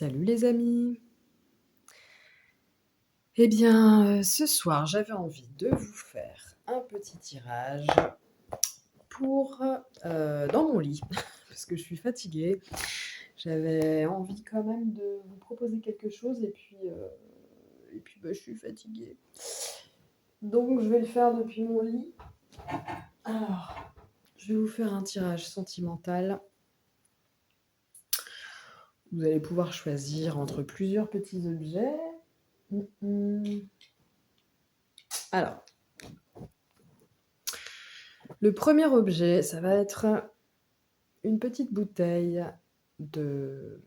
Salut les amis. Eh bien, ce soir, j'avais envie de vous faire un petit tirage pour, dans mon lit parce que je suis fatiguée. J'avais envie quand même de vous proposer quelque chose et puis, bah, je suis fatiguée. Donc je vais le faire depuis mon lit. Alors, je vais vous faire un tirage sentimental. Vous allez pouvoir choisir entre plusieurs petits objets. Mmh mh. Alors, le premier objet, ça va être une petite bouteille de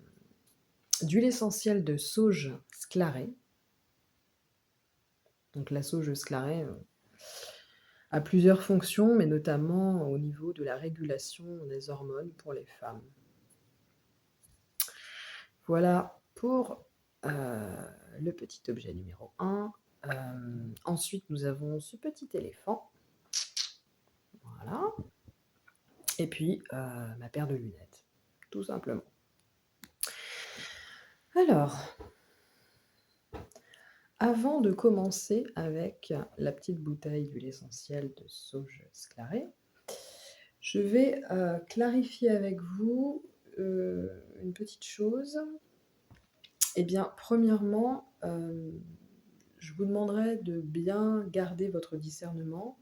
d'huile essentielle de sauge sclarée. Donc la sauge sclarée, a plusieurs fonctions, mais notamment au niveau de la régulation des hormones pour les femmes. Voilà pour, le petit objet numéro 1. Ensuite, nous avons ce petit éléphant. Voilà. Et puis, ma paire de lunettes, tout simplement. Alors, avant de commencer avec la petite bouteille d'huile essentielle de sauge sclarée, je vais, clarifier avec vous, une petite chose. Eh bien, premièrement, je vous demanderai de bien garder votre discernement,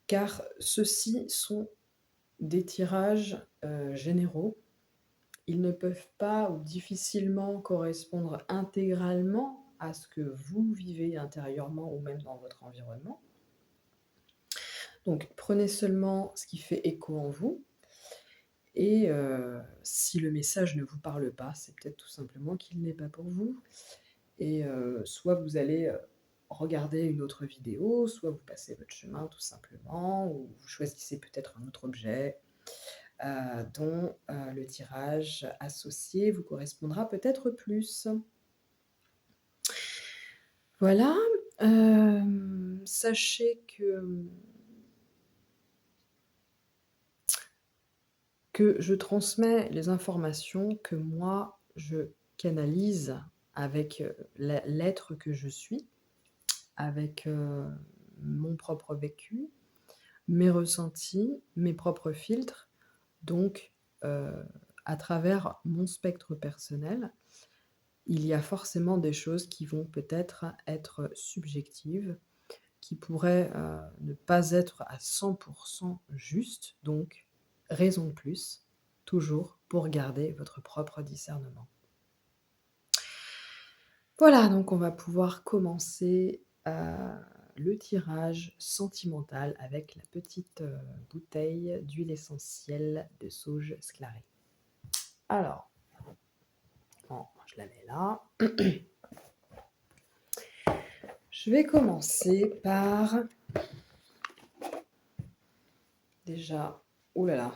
car ceux-ci sont des tirages, généraux. Ils ne peuvent pas ou difficilement correspondre intégralement à ce que vous vivez intérieurement ou même dans votre environnement. Donc prenez seulement ce qui fait écho en vous et si le message ne vous parle pas, c'est peut-être tout simplement qu'il n'est pas pour vous et soit vous allez, regarder une autre vidéo, soit vous passez votre chemin tout simplement ou vous choisissez peut-être un autre objet, dont, le tirage associé vous correspondra peut-être plus. Voilà, sachez que je transmets les informations que moi je canalise avec, l'être que je suis, avec, mon propre vécu, mes ressentis, mes propres filtres. Donc, heu, à travers mon spectre personnel, il y a forcément des choses qui vont peut-être être subjectives, qui pourraient, ne pas être à 100 justes, donc raison de plus, toujours pour garder votre propre discernement. Voilà, donc on va pouvoir commencer, le tirage sentimental avec la petite, bouteille d'huile essentielle de sauge sclarée. Alors, bon, je la mets là. Je vais commencer par déjà, ouh là là.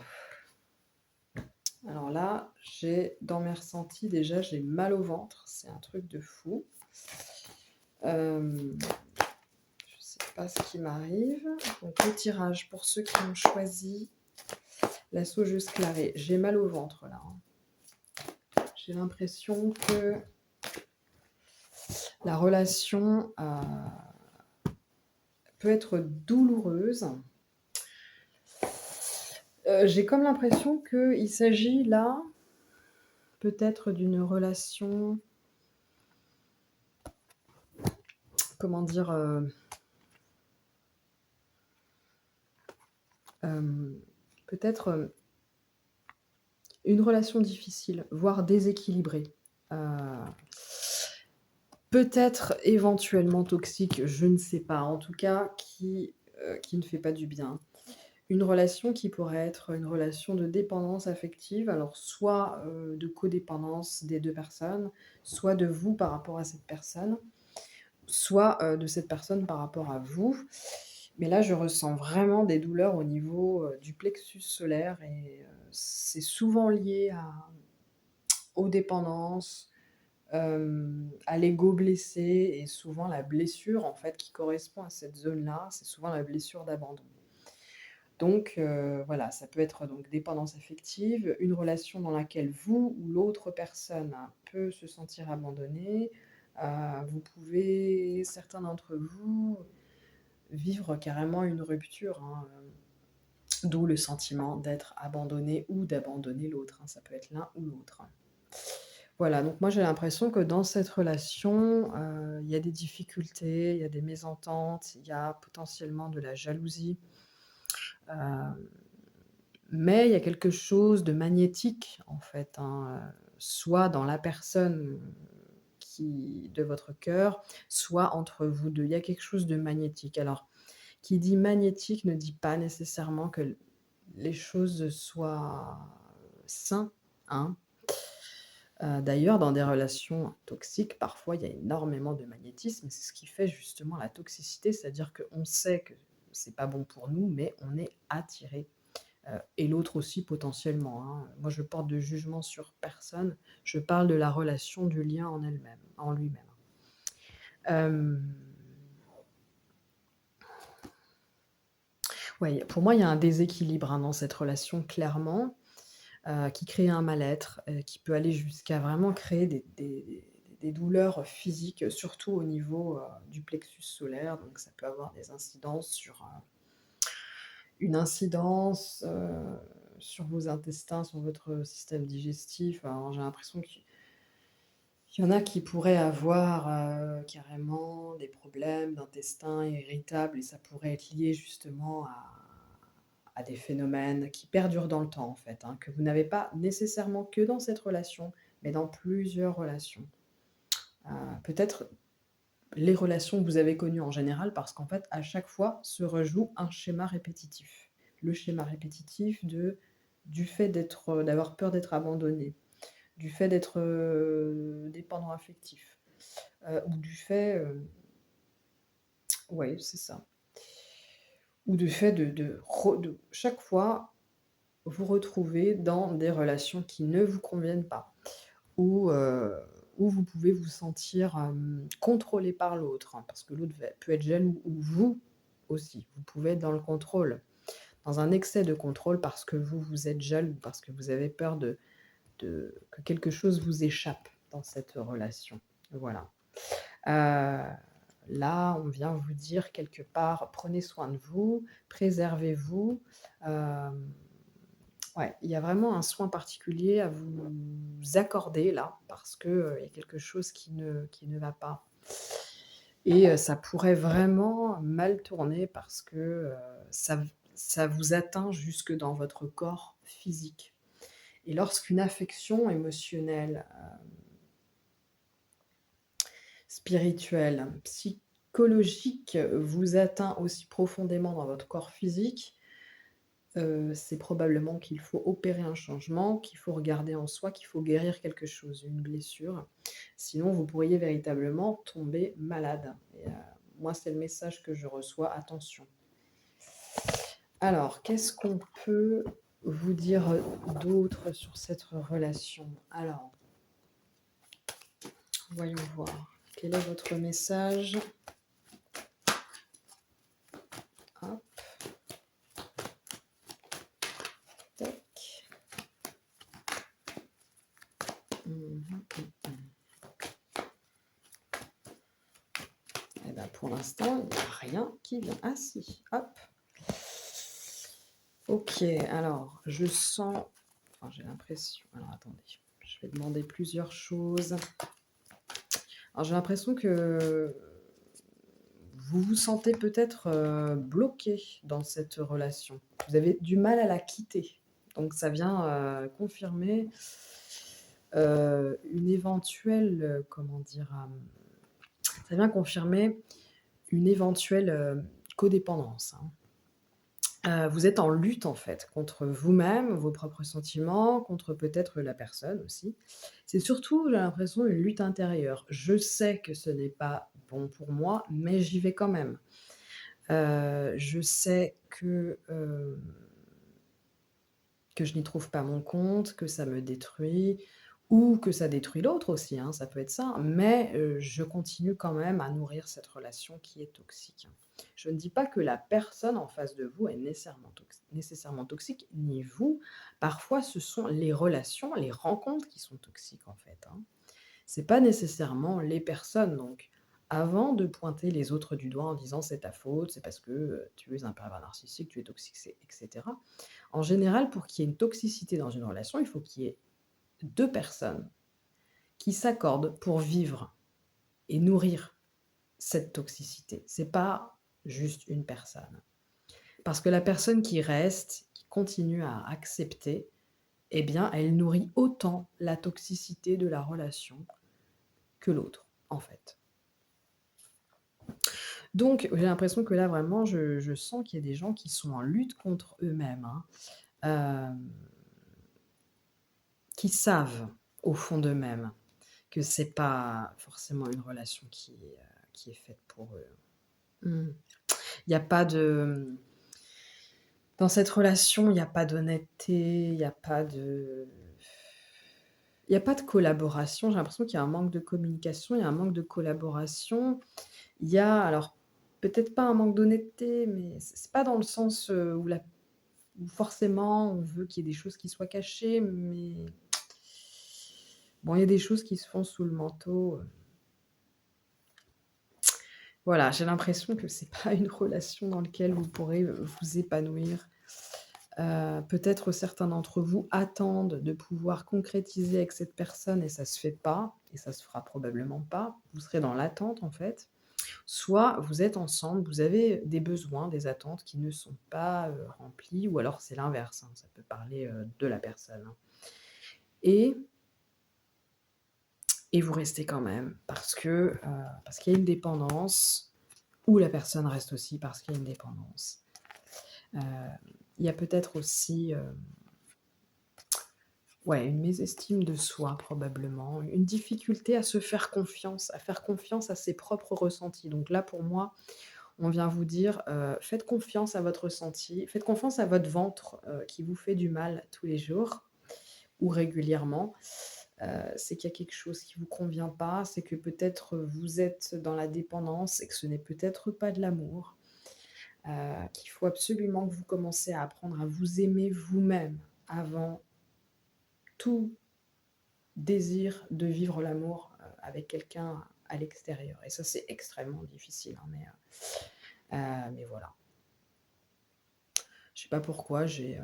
Alors là, j'ai dans mes ressentis déjà, j'ai mal au ventre, c'est un truc de fou. Je sais pas ce qui m'arrive. Donc le tirage pour ceux qui ont choisi la saugeuse clarée. J'ai mal au ventre là, hein. J'ai l'impression que la relation, peut être douloureuse. J'ai comme l'impression qu'il s'agit là, peut-être d'une relation, comment dire? Peut-être, une relation difficile, voire déséquilibrée. Heu, Peut-être éventuellement toxique, je ne sais pas. En tout cas, qui ne fait pas du bien. Une relation qui pourrait être une relation de dépendance affective, alors soit, de codépendance des 2 personnes, soit de vous par rapport à cette personne, soit, de cette personne par rapport à vous. Mais là, je ressens vraiment des douleurs au niveau, du plexus solaire et c'est souvent lié aux dépendances, à l'ego blessé et souvent la blessure, en fait, qui correspond à cette zone-là, c'est souvent la blessure d'abandon. Donc voilà, ça peut être donc dépendance affective, une relation dans laquelle vous ou l'autre personne peut se sentir abandonné. Vous pouvez certains d'entre vous vivre carrément une rupture, hein, d'où le sentiment d'être abandonné ou d'abandonner l'autre, hein, ça peut être l'un ou l'autre. Voilà, donc moi j'ai l'impression que dans cette relation, il y a des difficultés, il y a des mésententes, il y a potentiellement de la jalousie, heu, mais il y a quelque chose de magnétique en fait, hein, soit dans la personne qui de votre cœur, soit entre vous 2. Il y a quelque chose de magnétique. Alors, qui dit magnétique ne dit pas nécessairement que les choses soient sains, hein. D'ailleurs, dans des relations toxiques, parfois, il y a énormément de magnétisme. C'est ce qui fait justement la toxicité, c'est-à-dire qu'on sait que c'est pas bon pour nous, mais on est attiré, et l'autre aussi potentiellement, hein. Moi, je porte de jugement sur personne, je parle de la relation, du lien en elle-même en lui-même. Hem, ouais, pour moi, il y a un déséquilibre, hein, dans cette relation clairement. Qui crée un mal-être, qui peut aller jusqu'à vraiment créer des douleurs physiques, surtout au niveau, du plexus solaire. Donc ça peut avoir des incidences sur, une incidence, sur vos intestins, sur votre système digestif. Alors j'ai l'impression qu'il y en a qui pourraient avoir, carrément des problèmes d'intestin irritables et ça pourrait être lié justement à des phénomènes qui perdurent dans le temps, en fait, hein, que vous n'avez pas nécessairement que dans cette relation, mais dans plusieurs relations. Peut-être les relations que vous avez connues en général, parce qu'en fait, à chaque fois, se rejoue un schéma répétitif. Le schéma répétitif du fait d'avoir peur d'être abandonné, du fait d'être, dépendant affectif, ou du fait, ouais, c'est ça, ou du fait de chaque fois vous retrouver dans des relations qui ne vous conviennent pas, où, où vous pouvez vous sentir, contrôlé par l'autre, hein, parce que l'autre peut être jaloux ou vous aussi. Vous pouvez être dans le contrôle, dans un excès de contrôle parce que vous êtes jaloux, parce que vous avez peur que quelque chose vous échappe dans cette relation. Voilà. Heu, Là, on vient vous dire quelque part: «Prenez soin de vous, préservez-vous». Hem Ouais, il y a vraiment un soin particulier à vous accorder là, parce que, il y a quelque chose qui ne va pas et ça pourrait vraiment mal tourner parce que, ça vous atteint jusque dans votre corps physique et lorsqu'une affection émotionnelle, spirituelle, psychologique, vous atteint aussi profondément dans votre corps physique. C'est probablement qu'il faut opérer un changement, qu'il faut regarder en soi, qu'il faut guérir quelque chose, une blessure. Sinon, vous pourriez véritablement tomber malade et moi, c'est le message que je reçois, attention. Alors, qu'est-ce qu'on peut vous dire, d'autre sur cette relation? Alors, voyons voir. Quel est votre message? Hop, tac. Mmh mh. Et bah, pour l'instant, il n'y a rien qui vient. Ah si, hop. OK, alors je sens enfin j'ai l'impression alors attendez, je vais demander plusieurs choses. Alors j'ai l'impression que vous vous sentez peut-être, bloqué dans cette relation. Vous avez du mal à la quitter. Donc ça vient, confirmer, une éventuelle, comment dire? Ça vient confirmer une éventuelle, codépendance, hein. Vous êtes en lutte, en fait, contre vous-même, vos propres sentiments, contre peut-être la personne aussi. C'est surtout, j'ai l'impression, une lutte intérieure. Je sais que ce n'est pas bon pour moi, mais j'y vais quand même. Je sais que je n'y trouve pas mon compte, que ça me détruit ou que ça détruit l'autre aussi, hein, ça peut être ça, mais je continue quand même à nourrir cette relation qui est toxique. Je ne dis pas que la personne en face de vous est nécessairement toxique, ni vous. Parfois, ce sont les relations, les rencontres qui sont toxiques, en fait, hein. C'est pas nécessairement les personnes, donc avant de pointer les autres du doigt en disant: «C'est ta faute, c'est parce que, tu es un pervers narcissique, tu es toxique, c'est» et cetera. En général, pour qu'il y ait une toxicité dans une relation, il faut qu'il y ait 2 personnes qui s'accordent pour vivre et nourrir cette toxicité. C'est pas juste une personne. Parce que la personne qui reste, qui continue à accepter, eh bien, elle nourrit autant la toxicité de la relation que l'autre, en fait. Donc j'ai l'impression que là, vraiment, je sens qu'il y a des gens qui sont en lutte contre eux-mêmes, hein, hem, qui savent au fond d'eux-mêmes que c'est pas forcément une relation qui est faite pour eux. Mmh. Il y a pas de Dans cette relation, il y a pas d'honnêteté, il y a pas de collaboration. J'ai l'impression qu'il y a un manque de communication, il y a un manque de collaboration. Il y a alors peut-être pas un manque d'honnêteté, mais c'est pas dans le sens, où forcément on veut qu'il y ait des choses qui soient cachées, mais bon, il y a des choses qui se font sous le manteau. Voilà, j'ai l'impression que c'est pas une relation dans laquelle vous pourrez, vous épanouir. Peut-être certains d'entre vous attendent de pouvoir concrétiser avec cette personne et ça se fait pas et ça se fera probablement pas. Vous serez dans l'attente, en fait. Soit vous êtes ensemble, vous avez des besoins, des attentes qui ne sont pas, remplis ou alors c'est l'inverse, hein, ça peut parler, de la personne, hein. Et vous restez quand même parce qu'il y a une dépendance ou la personne reste aussi parce qu'il y a une dépendance. Heu, il y a peut-être aussi, ouais, une mésestime de soi probablement, une difficulté à faire confiance à ses propres ressentis. Donc là, pour moi, on vient vous dire, faites confiance à votre ressenti, faites confiance à votre ventre, qui vous fait du mal tous les jours ou régulièrement. C'est qu'il y a quelque chose qui vous convient pas, c'est que peut-être, vous êtes dans la dépendance et que ce n'est peut-être pas de l'amour, qu'il faut absolument que vous commenciez à apprendre à vous aimer vous-même avant tout désir de vivre l'amour, avec quelqu'un à l'extérieur et ça, c'est extrêmement difficile, hein, mais voilà. Je sais pas pourquoi j'ai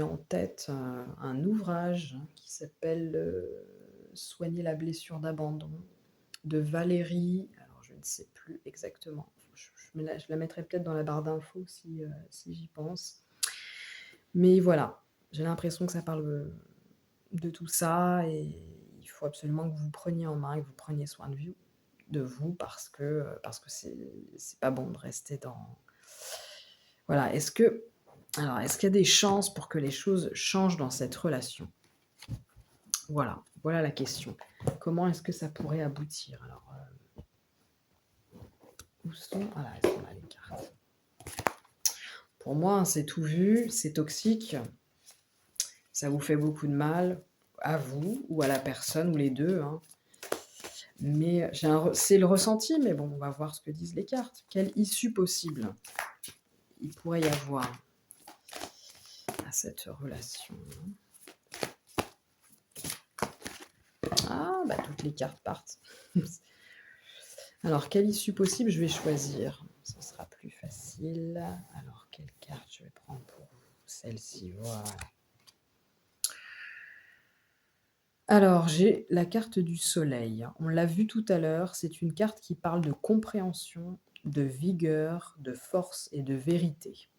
en tête, un ouvrage qui s'appelle, «Soigner la blessure d'abandon» de Valérie, alors je ne sais plus exactement. Je la mettrai peut-être dans la barre d'infos si j'y pense. Mais voilà, j'ai l'impression que ça parle, de tout ça et il faut absolument que vous vous preniez en main et que vous preniez soin de vous parce que c'est pas bon de rester dans voilà. Est-ce qu'il y a des chances pour que les choses changent dans cette relation? Voilà la question. Comment est-ce que ça pourrait aboutir? Alors, où sont elles sont là les cartes. Pour moi, hein, c'est tout vu, c'est toxique, ça vous fait beaucoup de mal, à vous ou à la personne ou les 2, hein. Mais c'est le ressenti, mais bon, on va voir ce que disent les cartes. Quelle issue possible il pourrait y avoir à cette relation? Ah, bah, toutes les cartes partent. Alors, quelle issue possible je vais choisir? Ce sera plus facile. Alors, quelle carte je vais prendre pour vous? Celle-ci, voilà. Alors, j'ai la carte du soleil. On l'a vu tout à l'heure, c'est une carte qui parle de compréhension, de vigueur, de force et de vérité.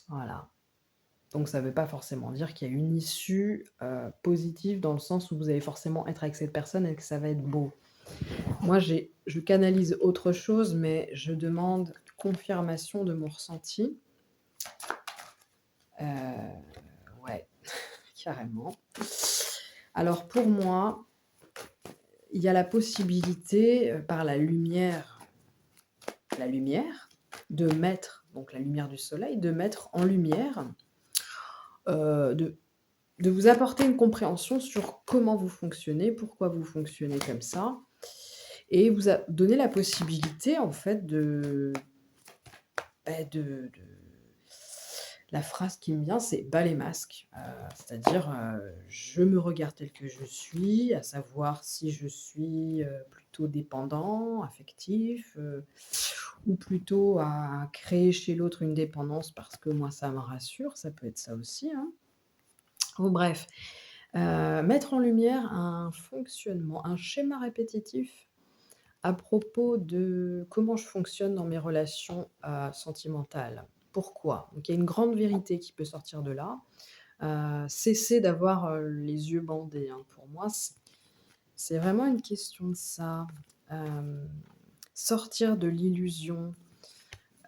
Voilà. Donc ça ne veut pas forcément dire qu'il y a une issue, positive dans le sens où vous allez forcément être avec cette personne et que ça va être beau. Moi, je canalise autre chose, mais je demande confirmation de mon ressenti. Ouais, carrément. Alors pour moi, il y a la possibilité, par la lumière, de mettre donc la lumière du soleil, de mettre en lumière, de de vous apporter une compréhension sur comment vous fonctionnez, pourquoi vous fonctionnez comme ça et vous a donner la possibilité en fait de la phrase qui me vient, c'est: «Bas les masques». C'est-à-dire, je me regarde tel que je suis, à savoir si je suis, plutôt dépendant, affectif, ou plutôt à créer chez l'autre une dépendance parce que moi ça me rassure, ça peut être ça aussi, hein. Ou bref, mettre en lumière un fonctionnement, un schéma répétitif à propos de comment je fonctionne dans mes relations, sentimentales. Pourquoi? Donc il y a une grande vérité qui peut sortir de là. Cesser d'avoir, les yeux bandés, hein. Pour moi, c'est vraiment une question de ça. Hem, sortir de l'illusion,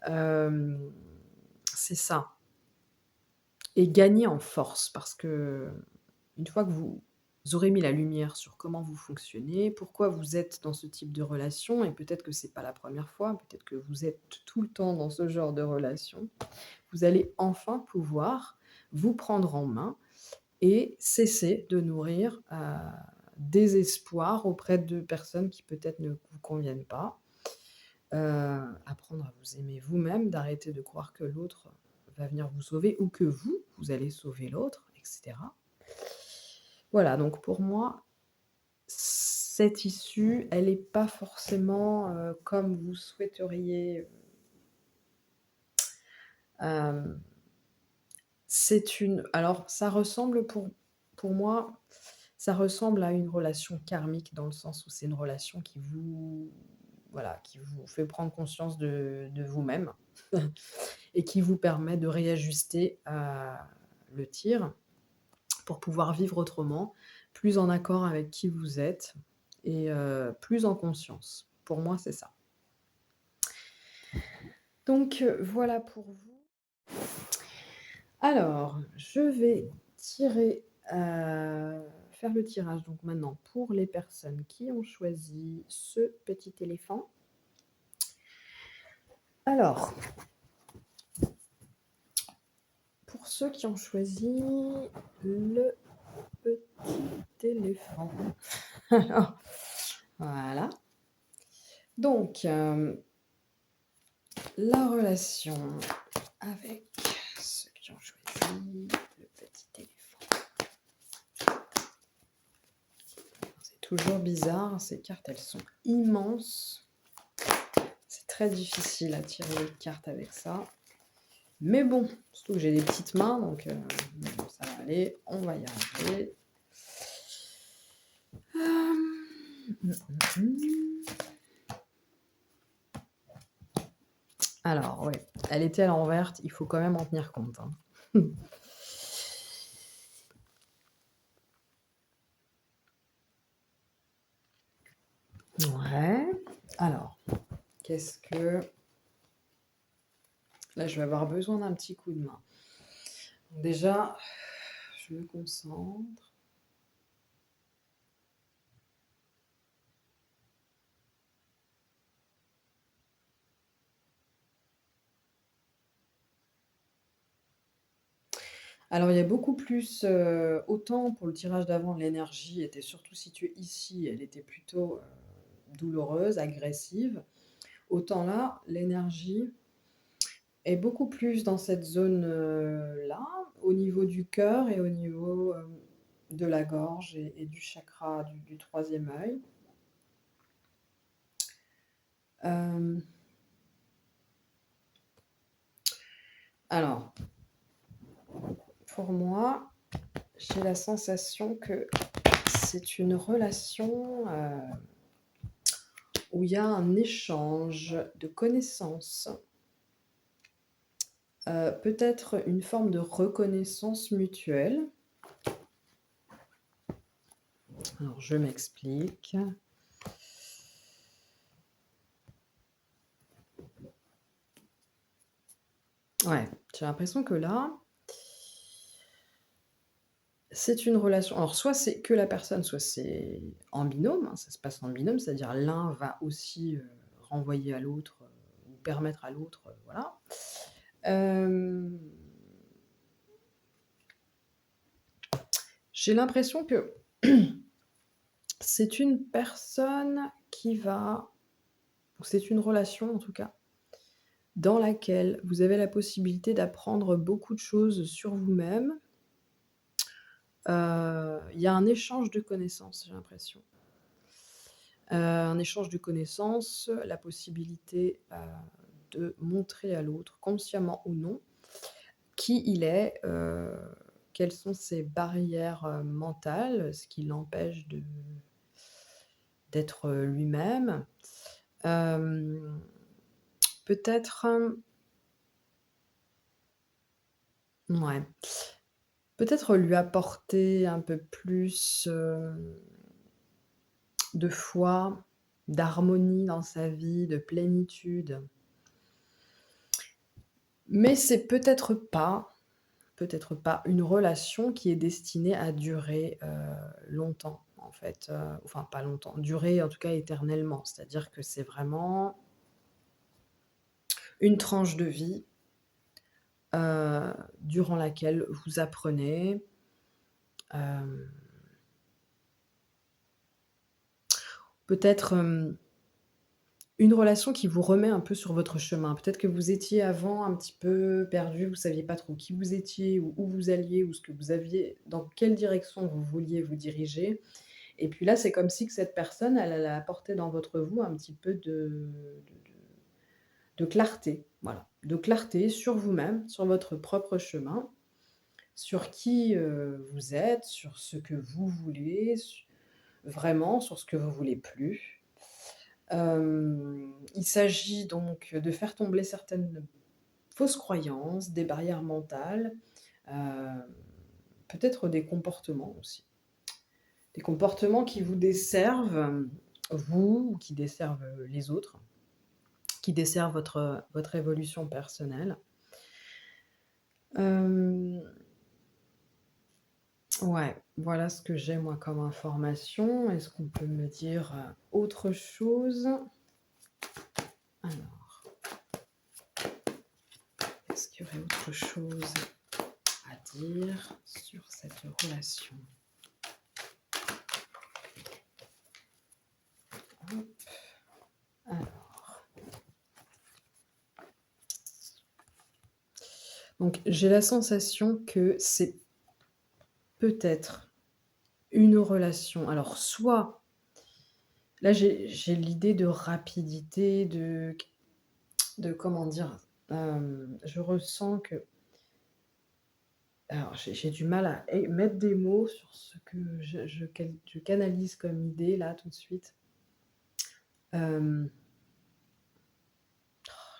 hem, c'est ça et gagner en force parce que une fois que vous aurez mis la lumière sur comment vous fonctionnez, pourquoi vous êtes dans ce type de relation et peut-être que c'est pas la première fois, peut-être que vous êtes tout le temps dans ce genre de relation, vous allez enfin pouvoir vous prendre en main et cesser de nourrir, des espoirs auprès de personnes qui peut-être ne vous conviennent pas. Apprendre à vous aimer vous-même, d'arrêter de croire que l'autre va venir vous sauver ou que vous allez sauver l'autre et cetera. Voilà, donc pour moi, cette issue, elle est pas forcément, comme vous souhaiteriez, hem, c'est une alors ça ressemble pour moi, ça ressemble à une relation karmique dans le sens où c'est une relation qui vous voilà, qui vous fait prendre conscience de vous-même et qui vous permet de réajuster, le tir pour pouvoir vivre autrement, plus en accord avec qui vous êtes et plus en conscience. Pour moi, c'est ça. Donc voilà pour vous. Alors, je vais tirer, faire le tirage donc maintenant pour les personnes qui ont choisi ce petit éléphant. Alors, pour ceux qui ont choisi le petit éléphant. Alors, voilà. Donc, la relation avec ceux qui ont choisi le petit éléphant. C'est toujours bizarre, ces cartes, elles sont immenses. C'est très difficile à tirer les cartes avec ça. Mais bon, surtout que j'ai des petites mains, donc bon, ça va aller, on va y arriver. Alors, ouais, elle était à l'envers, il faut quand même en tenir compte, hein. Ouais. Alors, qu'est-ce que là, je vais avoir besoin d'un petit coup de main. Donc déjà, je me concentre. Alors, il y a beaucoup plus, autant pour le tirage d'avant, l'énergie était surtout située ici, elle était plutôt, douloureuse, agressive. Autant là, l'énergie est beaucoup plus dans cette zone, là, au niveau du cœur et au niveau, de la gorge et du chakra du 3e œil. Hem, alors, pour moi, j'ai la sensation que c'est une relation, où il y a un échange de connaissances, peut-être une forme de reconnaissance mutuelle. Alors je m'explique. Ouais, j'ai l'impression que là, c'est une relation alors soit c'est que la personne, soit c'est en binôme, hein, ça se passe en binôme, c'est-à-dire l'un va aussi, renvoyer à l'autre, ou permettre à l'autre, voilà. Hem J'ai l'impression que c'est une personne qui va ou c'est une relation en tout cas, dans laquelle vous avez la possibilité d'apprendre beaucoup de choses sur vous-même. Il y a un échange de connaissances, j'ai l'impression. Un échange de connaissances, la possibilité, de montrer à l'autre, consciemment ou non, qui il est, quelles sont ses barrières, mentales, ce qui l'empêche d'être, lui-même. Hem, peut-être, mouais, peut-être lui apporter un peu plus, de foi, d'harmonie dans sa vie, de plénitude. Mais c'est peut-être pas une relation qui est destinée à durer, longtemps, en fait, enfin pas longtemps, durer en tout cas éternellement. C'est-à-dire que c'est vraiment une tranche de vie, durant laquelle vous apprenez, hem, peut-être, une relation qui vous remet un peu sur votre chemin. Peut-être que vous étiez avant un petit peu perdu, vous saviez pas trop qui vous étiez ou où vous alliez ou ce que vous aviez dans quelle direction vous vouliez vous diriger. Et puis là, c'est comme si que cette personne, elle apporté dans votre vous un petit peu de clarté, voilà, de clarté sur vous-même, sur votre propre chemin, sur qui, vous êtes, sur ce que vous voulez, vraiment sur ce que vous voulez plus. Il s'agit donc de faire tomber certaines fausses croyances, des barrières mentales, heu, peut-être des comportements aussi. Des comportements qui vous desservent, vous ou qui desservent, les autres, qui desservent votre évolution personnelle. Hem, ouais, voilà ce que j'ai moi comme information. Est-ce qu'on peut me dire, autre chose? Alors, est-ce qu'il y aurait autre chose à dire sur cette relation? Hop, alors, donc j'ai la sensation que c'est peut-être une relation alors soit là j'ai l'idée de rapidité, de comment dire? Je ressens que alors j'ai du mal à mettre des mots sur ce que je canalise comme idée là tout de suite. Hem,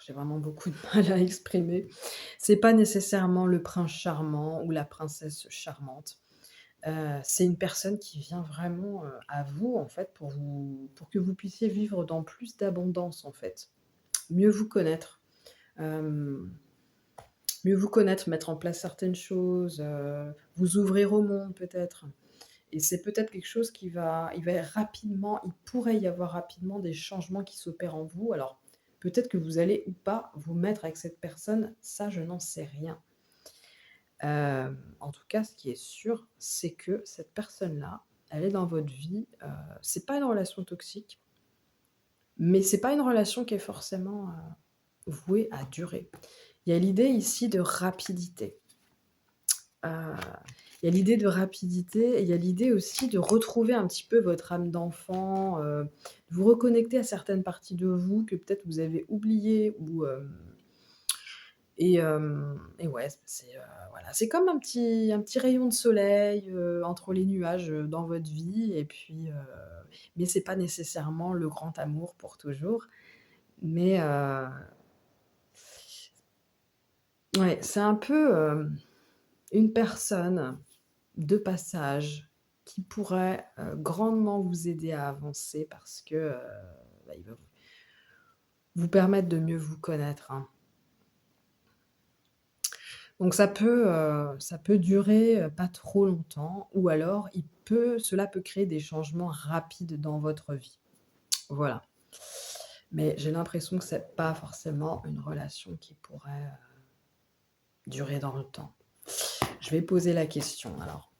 j'ai vraiment beaucoup de mal à exprimer. C'est pas nécessairement le prince charmant ou la princesse charmante. C'est une personne qui vient vraiment, à vous en fait pour que vous puissiez vivre dans plus d'abondance en fait. Mieux vous connaître, hem, mieux vous connaître, mettre en place certaines choses, vous ouvrir au monde peut-être et c'est peut-être quelque chose il va rapidement il pourrait y avoir rapidement des changements qui s'opèrent en vous. Alors peut-être que vous allez ou pas vous mettre avec cette personne, ça je n'en sais rien. En tout cas, ce qui est sûr, c'est que cette personne-là, elle est dans votre vie, c'est pas une relation toxique, mais c'est pas une relation qui est forcément, vouée à durer. Il y a l'idée ici de rapidité. Heu, il y a l'idée de rapidité et il y a l'idée aussi de retrouver un petit peu votre âme d'enfant, de vous reconnecter à certaines parties de vous que peut-être vous avez oubliées ou et ouais, voilà, c'est comme un petit rayon de soleil, entre les nuages, dans votre vie et puis, mais c'est pas nécessairement le grand amour pour toujours. Mais, ouais, c'est un peu, une personne de passage qui pourrait, grandement vous aider à avancer parce que, bah, il va vous permettre de mieux vous connaître, hein. Donc ça peut durer, pas trop longtemps ou alors cela peut créer des changements rapides dans votre vie. Voilà. Mais j'ai l'impression que c'est pas forcément une relation qui pourrait, durer dans le temps. Je vais poser la question alors.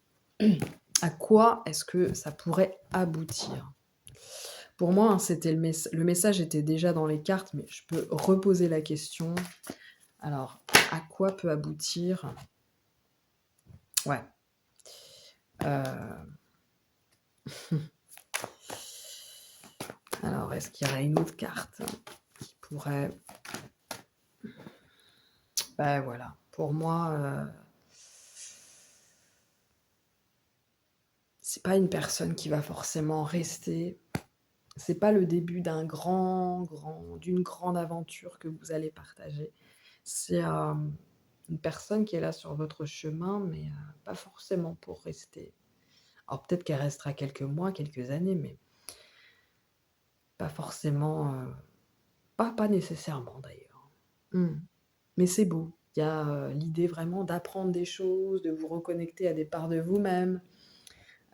À quoi est-ce que ça pourrait aboutir? Pour moi, hein, c'était le message était déjà dans les cartes, mais je peux reposer la question. Alors, à quoi peut aboutir? Ouais, heu, alors est-ce qu'il y aurait une autre carte qui pourrait bah, voilà, pour moi, c'est pas une personne qui va forcément rester. C'est pas le début d'une grande aventure que vous allez partager. C'est, une personne qui est là sur votre chemin, mais, pas forcément pour rester. Alors peut-être qu'elle restera quelques mois, quelques années, mais pas forcément, pas nécessairement d'ailleurs. Mmh. Mais c'est beau. Il y a, l'idée vraiment d'apprendre des choses, de vous reconnecter à des parts de vous-même,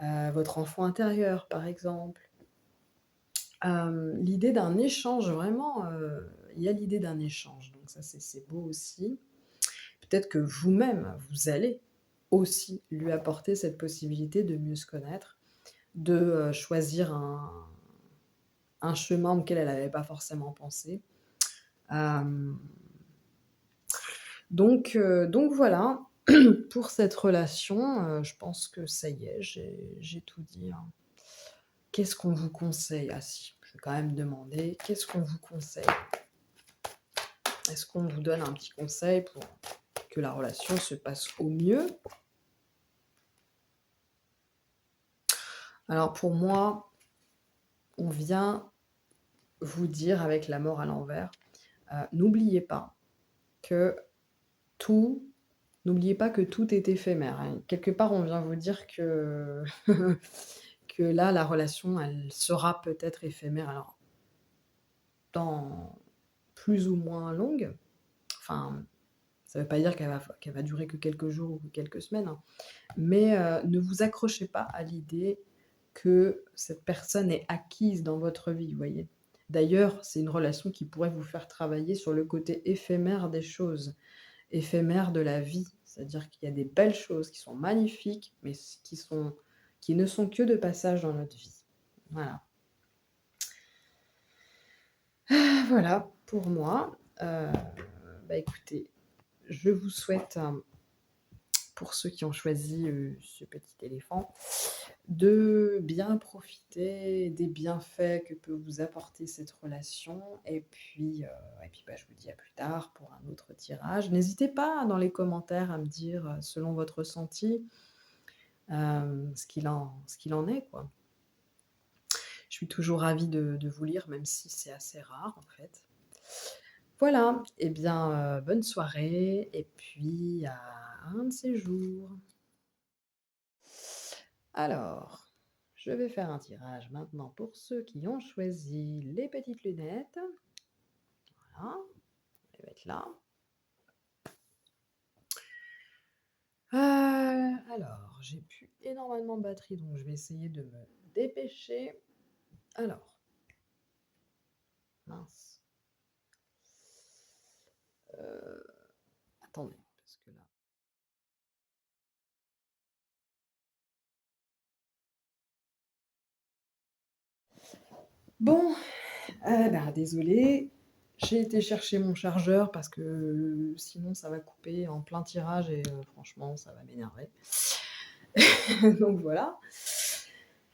votre enfant intérieur par exemple. L'idée d'un échange vraiment, il y a l'idée d'un échange, donc ça c'est beau aussi. Peut-être que vous-même, vous allez aussi lui apporter cette possibilité de mieux se connaître, de, choisir un chemin auquel elle n'avait pas forcément pensé. Hem, donc voilà, pour cette relation, je pense que ça y est, j'ai tout dit, hein. Qu'est-ce qu'on vous conseille? Ah si, je vais quand même demander, qu'est-ce qu'on vous conseille? Est-ce qu'on vous donne un petit conseil pour que la relation se passe au mieux? Alors pour moi, on vient vous dire avec la mort à l'envers, n'oubliez pas que tout n'oubliez pas que tout est éphémère, hein. Quelque part, on vient vous dire que que là, la relation, elle sera peut-être éphémère. Alors, dans plus ou moins longue, enfin, ça ne veut pas dire qu'elle va durer que quelques jours ou que quelques semaines, hein, mais ne vous accrochez pas à l'idée que cette personne est acquise dans votre vie, vous voyez? D'ailleurs, c'est une relation qui pourrait vous faire travailler sur le côté éphémère des choses, éphémère de la vie. C'est-à-dire qu'il y a des belles choses qui sont magnifiques, mais qui ne sont que de passage dans notre vie. Voilà. Voilà pour moi. Bah, écoutez, je vous souhaite, pour ceux qui ont choisi, ce petit éléphant, de bien profiter des bienfaits que peut vous apporter cette relation et puis, bah, je vous dis à plus tard pour un autre tirage. N'hésitez pas dans les commentaires à me dire, selon votre ressenti, ce qu'il en est, quoi. Je suis toujours ravie de vous lire, même si c'est assez rare, en fait. Voilà, et bien, bonne soirée et puis à un de ces jours. Alors, je vais faire un tirage maintenant pour ceux qui ont choisi les petites lunettes. Voilà, elles vont être là. Alors, j'ai plus énormément de batterie, donc je vais essayer de me dépêcher. Alors, mince. Heu, attendez, parce que là bon, bah, désolée, j'ai été chercher mon chargeur parce que sinon ça va couper en plein tirage et franchement ça va m'énerver. Donc voilà.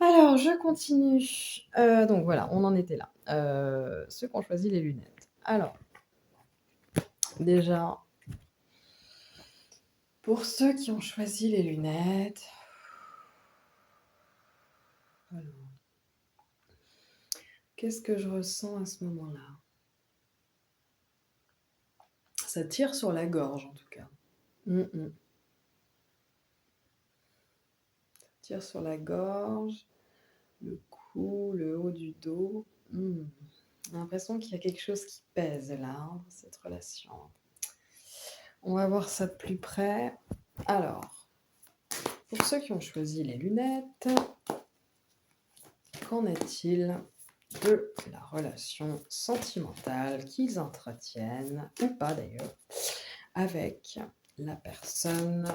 Alors je continue. Donc voilà, on en était là. Ceux qui ont choisi les lunettes. Alors, déjà, pour ceux qui ont choisi les lunettes, alors, qu'est-ce que je ressens à ce moment-là? Ça tire sur la gorge en tout cas. Mmh mh. Tire sur la gorge, le cou, le haut du dos. Mmh. J'ai l'impression qu'il y a quelque chose qui pèse là, hein, dans cette relation. On va voir ça de plus près. Alors, pour ceux qui ont choisi les lunettes, qu'en est-il de la relation sentimentale qu'ils entretiennent, ou pas d'ailleurs, avec la personne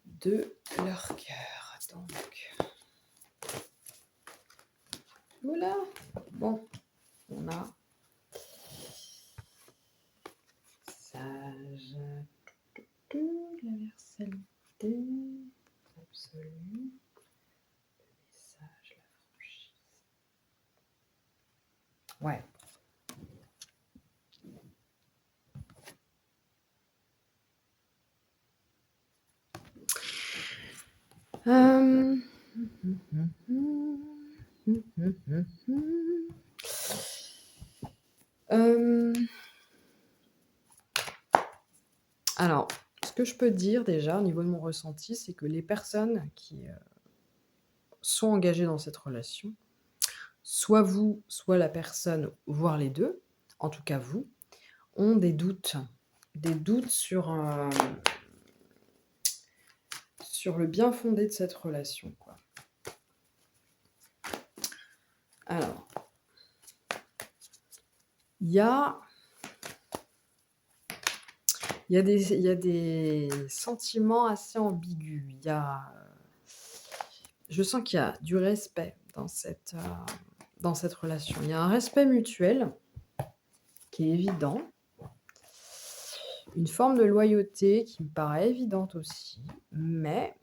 de leur cœur? donc. Voilà. Bon, on a sage, l'universalité absolue, le message, la franchise. Ouais. Euh... Alors, ce que je peux dire déjà au niveau de mon ressenti, c'est que les personnes qui sont engagées dans cette relation, soit vous, soit la personne, voire les deux, en tout cas vous, ont des doutes sur le bien fondé de cette relation, quoi. Alors, il y a des sentiments assez ambigus. Je sens qu'il y a du respect dans cette relation. Il y a un respect mutuel qui est évident, une forme de loyauté qui me paraît évidente aussi, mais,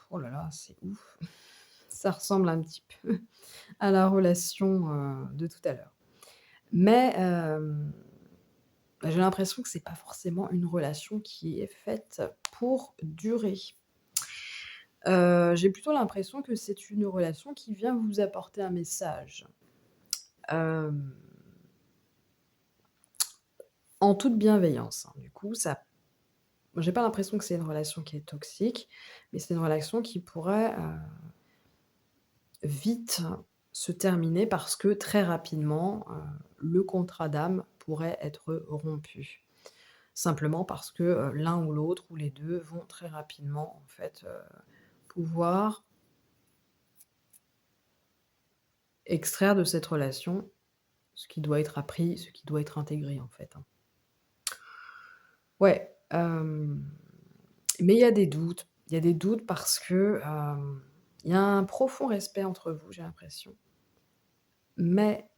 oh là là, c'est ouf. Ça ressemble un petit peu à la relation de tout à l'heure. Mais j'ai l'impression que c'est pas forcément une relation qui est faite pour durer. J'ai plutôt l'impression que c'est une relation qui vient vous apporter un message. Hem, En toute bienveillance, hein. Du coup, ça j'ai pas l'impression que c'est une relation qui est toxique, mais c'est une relation qui pourrait, vite se terminer parce que très rapidement, le contrat d'âme pourrait être rompu. Simplement parce que, l'un ou l'autre ou les 2 vont très rapidement en fait, pouvoir extraire de cette relation ce qui doit être appris, ce qui doit être intégré en fait, hein. Ouais, mais il y a des doutes. Il y a des doutes parce que, il y a un profond respect entre vous, j'ai l'impression. Mais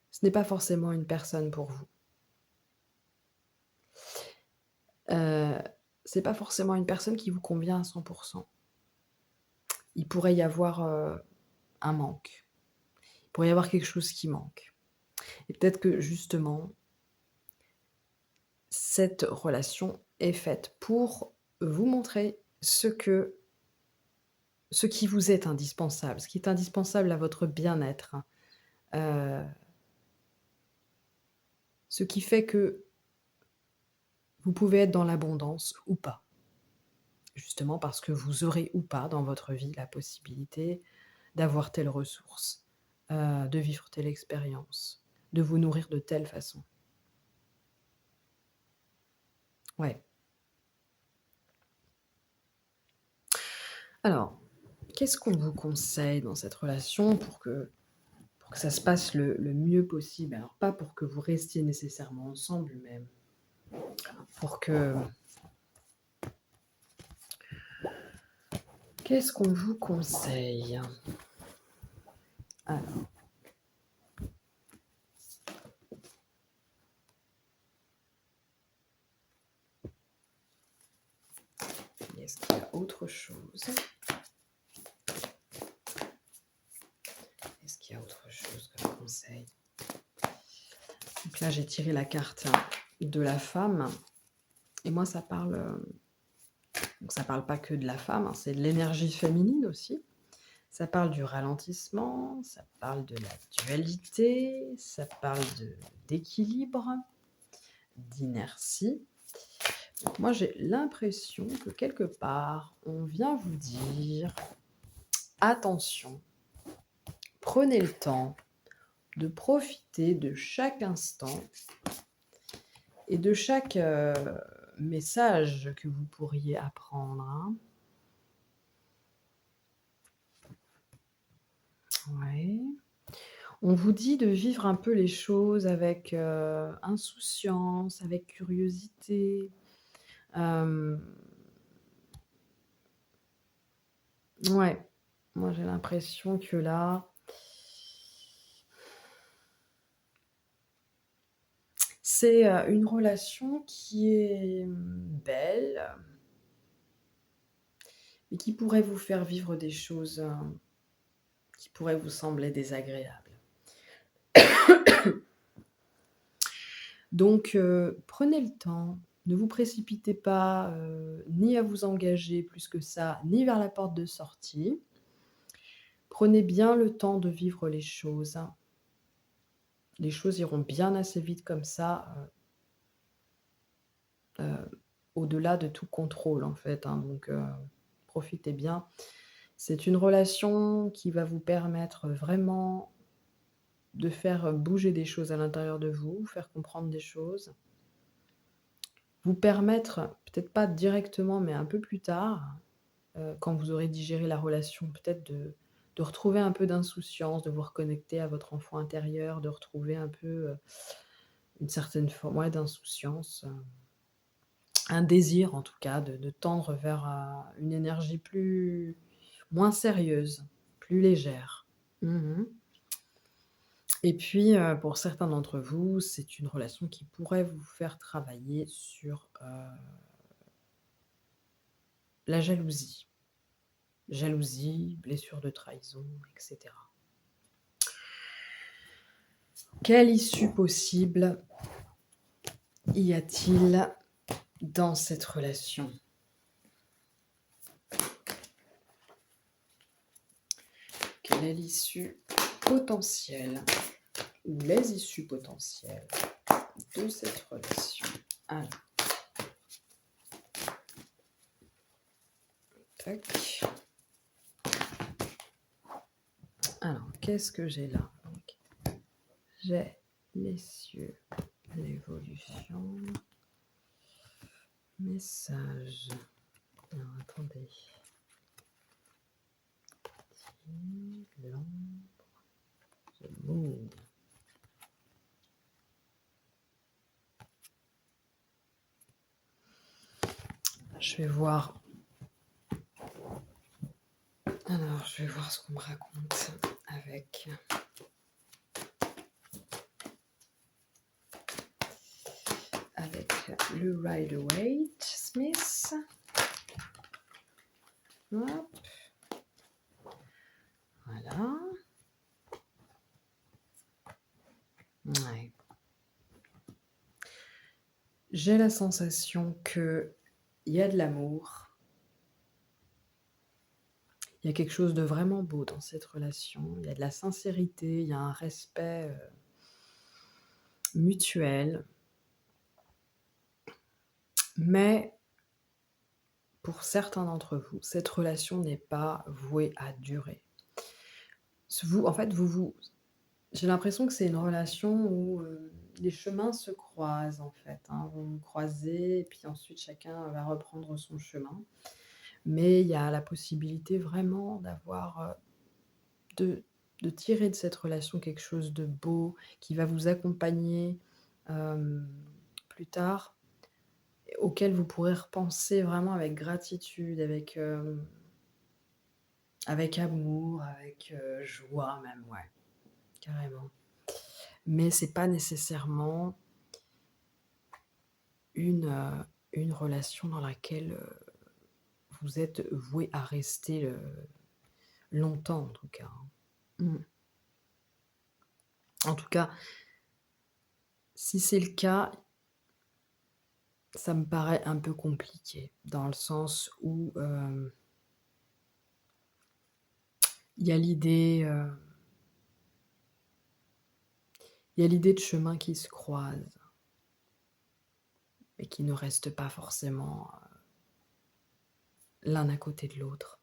ce n'est pas forcément une personne pour vous. Heu, c'est pas forcément une personne qui vous convient à 100. Il pourrait y avoir, un manque. Il pourrait y avoir quelque chose qui manque. Et peut-être que justement, cette relation est faite pour vous montrer ce qui vous est indispensable, ce qui est indispensable à votre bien-être, heu, ce qui fait que vous pouvez être dans l'abondance ou pas. Justement parce que vous aurez ou pas dans votre vie la possibilité d'avoir telle ressource, de vivre telle expérience, de vous nourrir de telle façon. Ouais. Alors, qu'est-ce qu'on vous conseille dans cette relation pour que ça se passe le mieux possible? Alors pas pour que vous restiez nécessairement ensemble, mais pour que qu'est-ce qu'on vous conseille? Alors, est-ce qu'il y a autre chose? Est-ce qu'il y a autre chose comme conseil? Donc là, j'ai tiré la carte de la femme et moi donc ça parle pas que de la femme, hein, c'est de l'énergie féminine aussi. Ça parle du ralentissement, ça parle de la dualité, ça parle d'équilibre, d'inertie. Donc moi, j'ai l'impression que quelque part, on vient vous dire: «Attention, prenez le temps de profiter de chaque instant et de chaque, message que vous pourriez apprendre, hein». Ouais. On vous dit de vivre un peu les choses avec, insouciance, avec curiosité. Hem, ouais, moi j'ai l'impression que là, c'est, une relation qui est, belle, mais qui pourrait vous faire vivre des choses, qui pourraient vous sembler désagréables. Donc, prenez le temps, ne vous précipitez pas, ni à vous engager plus que ça, ni vers la porte de sortie. Prenez bien le temps de vivre les choses, hein. Les choses iront bien assez vite comme ça, au-delà de tout contrôle, en fait, hein, donc, profitez bien. C'est une relation qui va vous permettre vraiment de faire bouger des choses à l'intérieur de vous, faire comprendre des choses, vous permettre, peut-être pas directement, mais un peu plus tard, quand vous aurez digéré la relation, peut-être de retrouver un peu d'insouciance, de vous reconnecter à votre enfant intérieur, de retrouver un peu, une certaine forme, ouais, d'insouciance, un désir en tout cas de tendre vers, une énergie plus moins sérieuse, plus légère. Mmh. Et puis, pour certains d'entre vous, c'est une relation qui pourrait vous faire travailler sur, la jalousie. Jalousie, blessure de trahison, et cetera. Quelle issue possible y a-t-il dans cette relation? Quelle est l'issue potentielle ou les issues potentielles de cette relation? Alors, tac. Alors, qu'est-ce que j'ai là? Donc, j'ai les cieux, l'évolution, message. Alors, attendez. L'ombre, the moon. Je vais voir. Alors, je vais voir ce qu'on me raconte avec le Rider-Waite Smith. Hop. Voilà. Ouais. J'ai la sensation qu'il y a de l'amour. Il y a quelque chose de vraiment beau dans cette relation. Il y a de la sincérité, il y a un respect, mutuel. Mais pour certains d'entre vous, cette relation n'est pas vouée à durer. Vous en fait, j'ai l'impression que c'est une relation où, les chemins se croisent, en fait, hein. Vont vous croiser et puis ensuite chacun va reprendre son chemin. Mais il y a la possibilité vraiment d'avoir, de tirer de cette relation quelque chose de beau qui va vous accompagner, hem, plus tard, auquel vous pourrez repenser vraiment avec gratitude, avec amour, avec, joie même, ouais, carrément. Mais c'est pas nécessairement une relation dans laquelle, vous êtes voué à rester, longtemps en tout cas, hein. Mmh. En tout cas, si c'est le cas, ça me paraît un peu compliqué dans le sens où, il y a l'idée, il y a l'idée de chemins qui se croisent et qui ne restent pas forcément, l'un à côté de l'autre.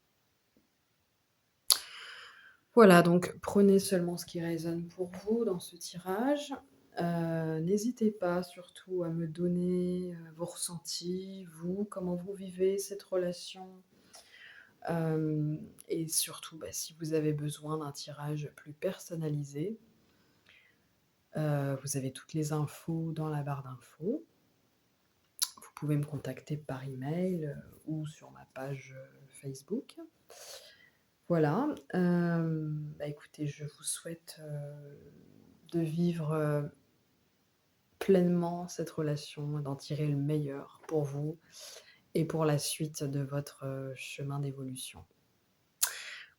Voilà, donc prenez seulement ce qui résonne pour vous dans ce tirage. N'hésitez pas surtout à me donner, vos ressentis, vous, comment vous vivez cette relation. Et surtout, bah, si vous avez besoin d'un tirage plus personnalisé, Vous avez toutes les infos dans la barre d'infos. Vous pouvez me contacter par email, ou sur ma page, Facebook. Voilà, bah, écoutez, je vous souhaite, de vivre, pleinement cette relation, d'en tirer le meilleur pour vous et pour la suite de votre, chemin d'évolution.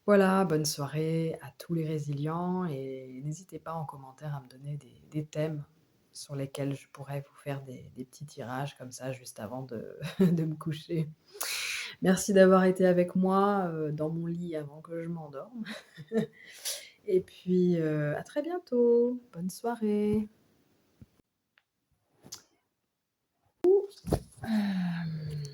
Voilà, bonne soirée à tous les résilients et n'hésitez pas en commentaire à me donner des thèmes sur lesquels je pourrais vous faire des petits tirages comme ça juste avant de de me coucher. Merci d'avoir été avec moi, dans mon lit avant que je m'endorme et puis, à très bientôt. Bonne soirée. Hem